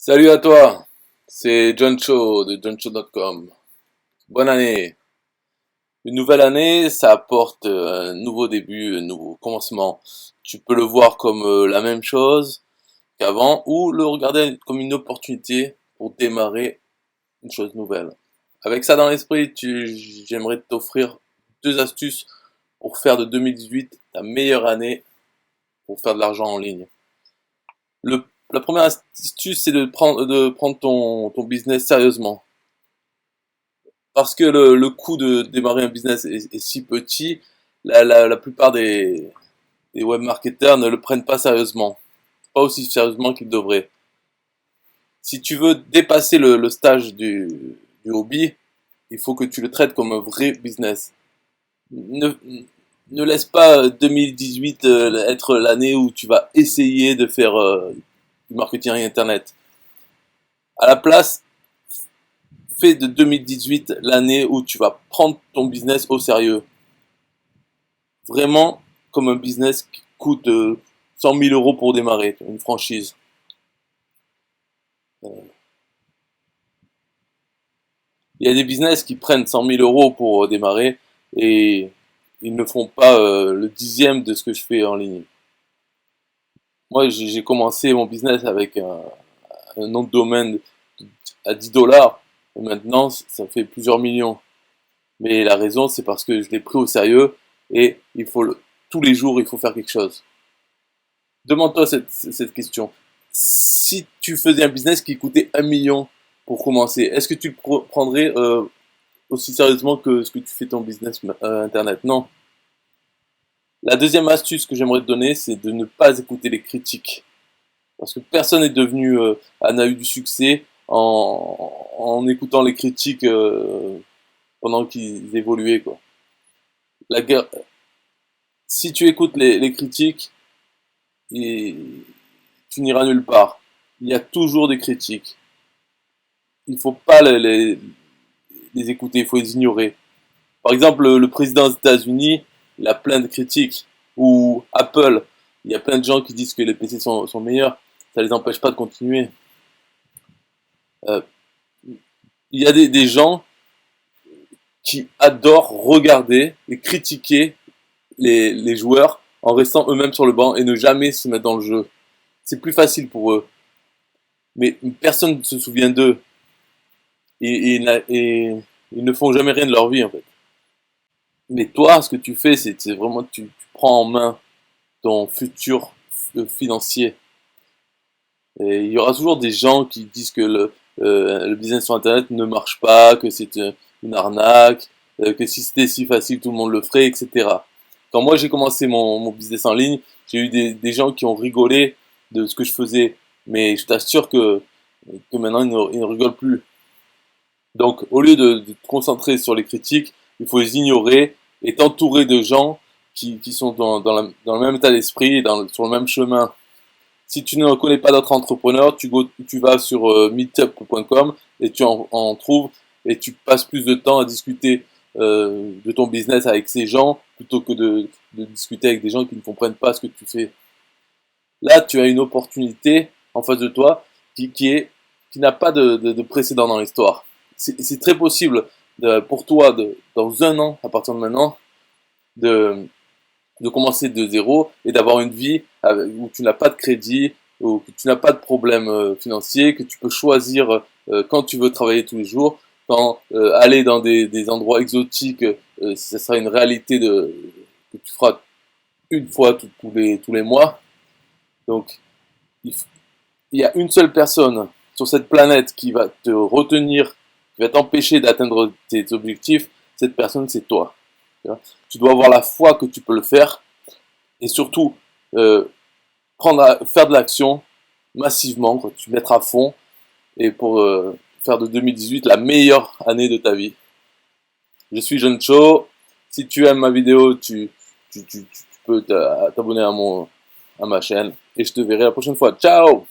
Salut à toi, c'est John Cho de johncho.com. Bonne année. Une nouvelle année, ça apporte un nouveau début, un nouveau commencement. Tu peux le voir comme la même chose qu'avant ou le regarder comme une opportunité pour démarrer une chose nouvelle. Avec ça dans l'esprit, j'aimerais t'offrir deux astuces pour faire de 2018 ta meilleure année pour faire de l'argent en ligne. La première astuce, c'est de prendre ton business sérieusement. Parce que le coût de démarrer un business est si petit, la plupart des web marketeurs ne le prennent pas sérieusement. Pas aussi sérieusement qu'ils devraient. Si tu veux dépasser le stage du hobby, il faut que tu le traites comme un vrai business. Ne, ne laisse pas 2018 être l'année où tu vas essayer de faire du marketing internet. À la place, fais de 2018 l'année où tu vas prendre ton business au sérieux. Vraiment comme un business qui coûte 100 000 euros pour démarrer, une franchise. Il y a des business qui prennent 100 000 euros pour démarrer et ils ne font pas le dixième de ce que je fais en ligne. Moi, j'ai commencé mon business avec un nom de domaine à 10 dollars et maintenant ça fait plusieurs millions. Mais la raison, c'est parce que je l'ai pris au sérieux et tous les jours, il faut faire quelque chose. Demande-toi cette question. Si tu faisais un business qui coûtait 1 million pour commencer, est-ce que tu le prendrais aussi sérieusement que ce que tu fais ton business internet? Non. La deuxième astuce que j'aimerais te donner, c'est de ne pas écouter les critiques. Parce que personne n'est devenu, n'a eu du succès en écoutant les critiques pendant qu'ils évoluaient, quoi. La guerre, si tu écoutes les critiques, et tu n'iras nulle part. Il y a toujours des critiques. Il ne faut pas les écouter, il faut les ignorer. Par exemple, le président des États-Unis, il a plein de critiques. Ou Apple, il y a plein de gens qui disent que les PC sont meilleurs. Ça ne les empêche pas de continuer. Euh, il y a des gens qui adorent regarder et critiquer les joueurs en restant eux-mêmes sur le banc et ne jamais se mettre dans le jeu. C'est plus facile pour eux. Mais personne ne se souvient d'eux. Et ils ne font jamais rien de leur vie en fait. Mais toi, ce que tu fais, c'est vraiment tu prends en main ton futur financier. Et il y aura toujours des gens qui disent que le business sur Internet ne marche pas, que c'est une arnaque, que si c'était si facile, tout le monde le ferait, etc. Quand moi j'ai commencé mon business en ligne, j'ai eu des gens qui ont rigolé de ce que je faisais. Mais je t'assure que maintenant ils ne rigolent plus. Donc, au lieu de te concentrer sur les critiques, il faut les ignorer et t'entourer de gens qui sont dans le même état d'esprit et sur le même chemin. Si tu ne connais pas d'autres entrepreneurs, tu vas sur meetup.com et tu en trouves et tu passes plus de temps à discuter de ton business avec ces gens plutôt que de discuter avec des gens qui ne comprennent pas ce que tu fais. Là, tu as une opportunité en face de toi qui n'a pas de précédent dans l'histoire. C'est très possible pour toi, dans un an, à partir de maintenant, de, de commencer de zéro et d'avoir une vie où tu n'as pas de crédit, où tu n'as pas de problème financier, que tu peux choisir quand tu veux travailler tous les jours, quand aller dans des endroits exotiques, ça sera une réalité que tu feras une fois tous les mois. Donc, il, il y a une seule personne sur cette planète qui va te retenir, qui va t'empêcher d'atteindre tes objectifs, cette personne, c'est toi. Tu dois avoir la foi que tu peux le faire et surtout euh, faire de l'action massivement, quand tu mettras à fond et pour faire de 2018 la meilleure année de ta vie. Je suis John Cho. Si tu aimes ma vidéo, tu peux t'abonner à ma chaîne et je te verrai la prochaine fois. Ciao!